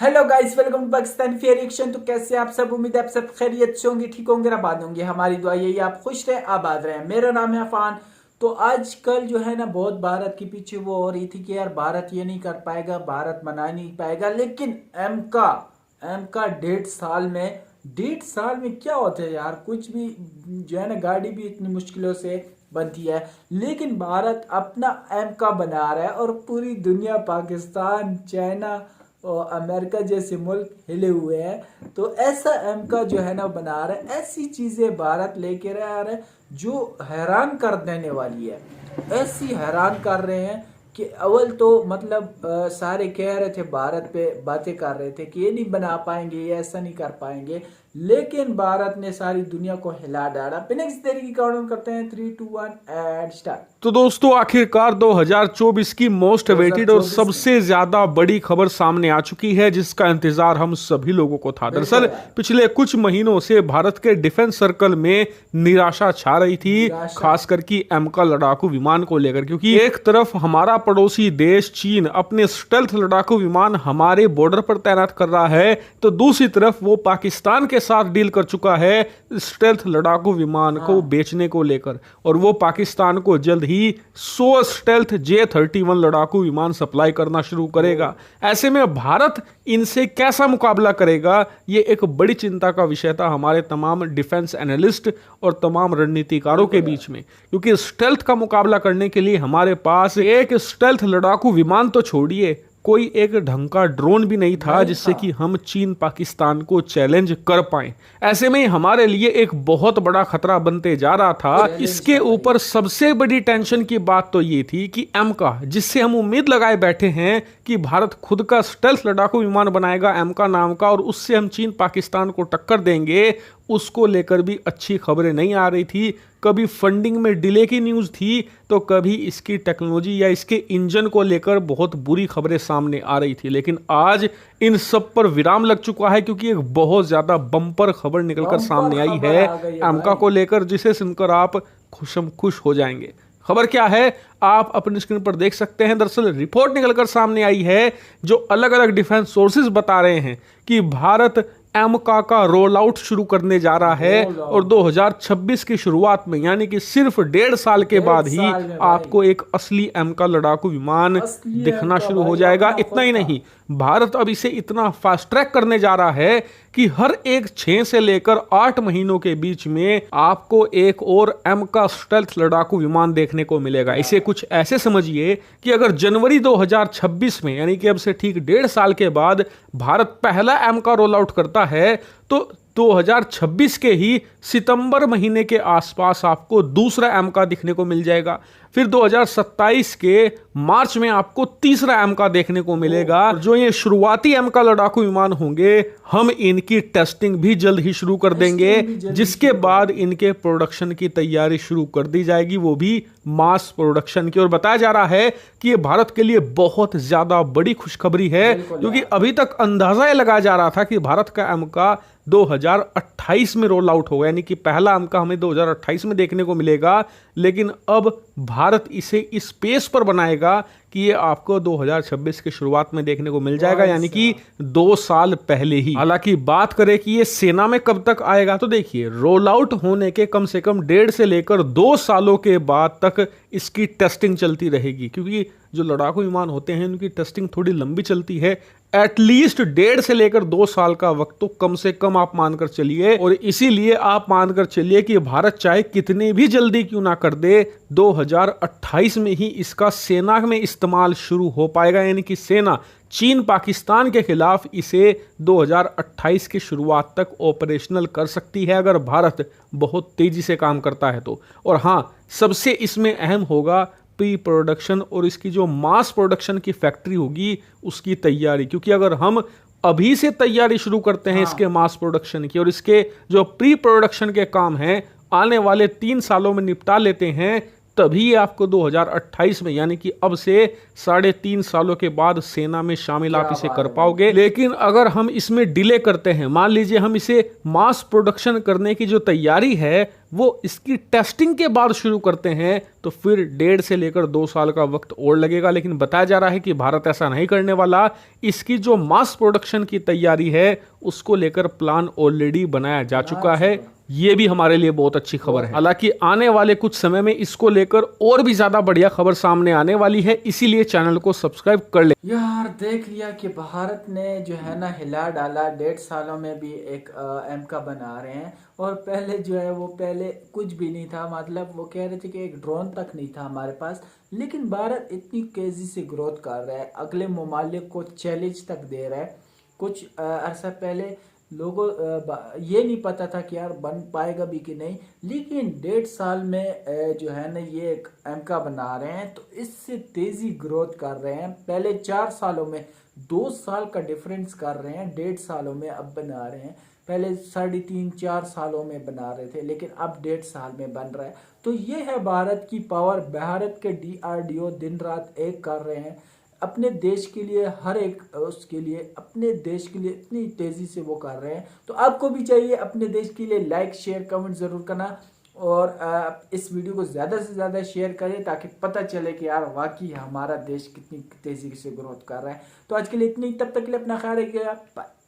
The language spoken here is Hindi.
Hello guys, welcome to Pakistan fair reaction. तो कैसे आप सब? उम्मीद है आप सब खैरियत से होंगे, ठीक होंगे, आबाद होंगे। हमारी दुआ यही है आप खुश रहे, आबाद रहे। मेरा नाम है अफान। तो आजकल जो है ना, बहुत भारत के पीछे वो हो रही थी कि यार भारत ये नहीं कर पाएगा, भारत बना नहीं पाएगा। लेकिन एम का 1.5 साल में क्या होता है यार, कुछ भी जो है ना, गाड़ी भी इतनी मुश्किलों से बनती है। लेकिन भारत अपना एम का बना रहा है और पूरी दुनिया, पाकिस्तान, चाइना और अमेरिका जैसे मुल्क हिले हुए हैं। तो ऐसा एम का जो है ना बना रहा है, ऐसी चीजें भारत लेके आ रहा है जो हैरान कर देने वाली है। ऐसी हैरान कर रहे हैं कि अव्वल तो मतलब सारे कह रहे थे, भारत पे बातें कर रहे थे कि ये नहीं बना पाएंगे, ये ऐसा नहीं कर पाएंगे। लेकिन भारत ने सारी दुनिया को हिला डाला। बिना किसी तरीके की काउंटडाउन करते हैं, 3 2 1 एंड स्टार्ट। तो दोस्तों आखिरकार 2024 की मोस्ट अवेटेड और 2024 सबसे ज्यादा बड़ी खबर सामने आ चुकी है, जिसका इंतजार हम सभी लोगों को था। दरअसल पिछले कुछ महीनों से भारत के डिफेंस सर्कल में निराशा छा रही थी, खासकर की एम का लड़ाकू विमान को लेकर। क्योंकि एक तरफ हमारा पड़ोसी देश चीन अपने स्टेल्थ लड़ाकू विमान हमारे बॉर्डर पर तैनात कर रहा है, तो दूसरी तरफ वो पाकिस्तान के साथ डील कर चुका है स्टेल्थ लड़ाकू विमान को बेचने को लेकर, और वो पाकिस्तान को जल्द ही 100 स्टेल्थ J-31 लड़ाकू विमान सप्लाई करना शुरू करेगा। ऐसे में भारत इनसे कैसा मुकाबला करेगा, ये एक बड़ी चिंता का विषय था हमारे तमाम डिफेंस एनालिस्ट और तमाम रणनीतिकारों के बीच में। क्योंकि स्टेल्थ का मुकाबला करने के लिए हमारे पास एक स्टेल्थ लड़ाकू विमान तो छोड़िए, कोई एक ढंग का ड्रोन भी नहीं था जिससे कि हम चीन पाकिस्तान को चैलेंज कर पाएं। ऐसे में हमारे लिए एक बहुत बड़ा खतरा बनते जा रहा था। इसके ऊपर सबसे बड़ी टेंशन की बात तो ये थी कि एम का, जिससे हम उम्मीद लगाए बैठे हैं कि भारत खुद का स्टेल्थ लड़ाकू विमान बनाएगा एम का नाम का, और उससे हम चीन पाकिस्तान को टक्कर देंगे, उसको लेकर भी अच्छी खबरें नहीं आ रही थी। कभी फंडिंग में डिले की न्यूज़ थी, तो कभी इसकी टेक्नोलॉजी या इसके इंजन को लेकर बहुत बुरी खबरें सामने आ रही थी। लेकिन आज इन सब पर विराम लग चुका है, क्योंकि एक बहुत ज़्यादा बम्पर खबर निकलकर सामने आई है एमका को लेकर, जिसे सुनकर आप खुश हो जाएंगे। खबर क्या है आप अपनी स्क्रीन पर देख सकते हैं। दरअसल रिपोर्ट निकलकर सामने आई है, जो अलग अलग डिफेंस सोर्सेज बता रहे हैं कि भारत एमका का रोल आउट शुरू करने जा रहा है, और 2026 की शुरुआत में, यानी कि सिर्फ 1.5 साल के बाद ही आपको एक असली एमका लड़ाकू विमान दिखना शुरू हो जाएगा। इतना ही नहीं, भारत अब इसे इतना फास्ट ट्रैक करने जा रहा है कि हर एक 6 से लेकर 8 महीनों के बीच में आपको एक और एमका स्टेल्थ लड़ाकू विमान देखने को मिलेगा। इसे कुछ ऐसे समझिए कि अगर जनवरी 2026 में, यानी कि अब से ठीक 1.5 साल के बाद भारत पहला एमका रोल आउट करता है, तो 2026 के ही सितंबर महीने के आसपास आपको दूसरा एमका दिखने को मिल जाएगा। फिर 2027 के मार्च में आपको तीसरा एमका देखने को मिलेगा। जो ये शुरुआती एमका लड़ाकू विमान होंगे, हम इनकी टेस्टिंग भी जल्द ही शुरू कर देंगे, जिसके बाद इनके प्रोडक्शन की तैयारी शुरू कर दी जाएगी, वो भी मास प्रोडक्शन की। और बताया जा रहा है कि ये भारत के लिए बहुत ज्यादा बड़ी खुशखबरी है, क्योंकि अभी तक अंदाजा ये लगाया जा रहा था कि भारत का एमका 2028 में रोल आउट होगा, यानी कि पहला एमका हमें 2028 में देखने को मिलेगा। लेकिन अब भारत इसे इस पेस पर बनाएगा कि ये आपको 2026 की शुरुआत में देखने को मिल जाएगा, यानी कि 2 साल पहले ही। हालांकि बात करें कि ये सेना में कब तक आएगा, तो देखिए रोल आउट होने के कम से कम 1.5 से लेकर 2 सालों के बाद तक इसकी टेस्टिंग चलती रहेगी, क्योंकि जो लड़ाकू विमान होते हैं उनकी टेस्टिंग थोड़ी लंबी चलती है। एटलीस्ट 1.5 से लेकर 2 साल का वक्त तो कम से कम आप मानकर चलिए, और इसीलिए आप मानकर चलिए कि भारत चाहे कितनी भी जल्दी क्यों ना कर दे, 2028 में ही इसका सेना में इस्तेमाल शुरू हो पाएगा। यानी कि सेना चीन पाकिस्तान के खिलाफ इसे 2028 की शुरुआत तक ऑपरेशनल कर सकती है, अगर भारत बहुत तेजी से काम करता है तो। और हाँ, सबसे इसमें अहम होगा प्री प्रोडक्शन और इसकी जो मास प्रोडक्शन की फैक्ट्री होगी उसकी तैयारी। क्योंकि अगर हम अभी से तैयारी शुरू करते हैं इसके मास प्रोडक्शन की, और इसके जो प्री प्रोडक्शन के काम हैं आने वाले 3 सालों में निपटा लेते हैं, तभी ये आपको 2028 में यानी कि अब से 3.5 सालों के बाद सेना में शामिल आप इसे कर पाओगे। लेकिन अगर हम इसमें डिले करते हैं, मान लीजिए हम इसे मास प्रोडक्शन करने की जो तैयारी है वो इसकी टेस्टिंग के बाद शुरू करते हैं, तो फिर 1.5 से लेकर 2 साल का वक्त और लगेगा। लेकिन बताया जा रहा है कि भारत ऐसा नहीं करने वाला। इसकी जो मास प्रोडक्शन की तैयारी है उसको लेकर प्लान ऑलरेडी बनाया जा चुका है। ये भी हमारे लिए बहुत अच्छी खबर है। हालांकि आने वाले कुछ समय में इसको लेकर और भी ज्यादा बढ़िया खबर सामने आने वाली है, इसीलिए चैनल को सब्सक्राइब कर ले। यार देख लिया कि भारत ने जो है ना हिला डाला, 1.5 सालों में भी एक एमका बना रहे हैं। और पहले जो है वो पहले कुछ भी नहीं था, मतलब वो कह रहे थे कि एक ड्रोन तक नहीं था हमारे पास। लेकिन भारत इतनी तेजी से ग्रोथ कर रहा है, अगले ममालिक को चैलेंज तक दे रहा है। कुछ अरसा पहले लोगों ये नहीं पता था कि यार बन पाएगा भी कि नहीं, लेकिन 1.5 साल में जो है ना ये एक एमका बना रहे हैं, तो इससे तेजी ग्रोथ कर रहे हैं। पहले 4 सालों में 2 साल का डिफरेंस कर रहे हैं, 1.5 सालों में अब बना रहे हैं। पहले 3.5-4 सालों में बना रहे थे, लेकिन अब 1.5 साल में बन रहा है। तो ये है भारत की पावर। भारत के DRDO दिन रात एक कर रहे हैं अपने देश के लिए, हर एक उसके लिए, अपने देश के लिए इतनी तेजी से वो कर रहे हैं। तो आपको भी चाहिए अपने देश के लिए लाइक शेयर कमेंट जरूर करना, और इस वीडियो को ज़्यादा से ज़्यादा शेयर करें ताकि पता चले कि यार वाकई हमारा देश कितनी तेजी से ग्रोथ कर रहा है। तो आज के लिए इतनी, तब तक के लिए अपना ख्याल रखिएगा। बाय।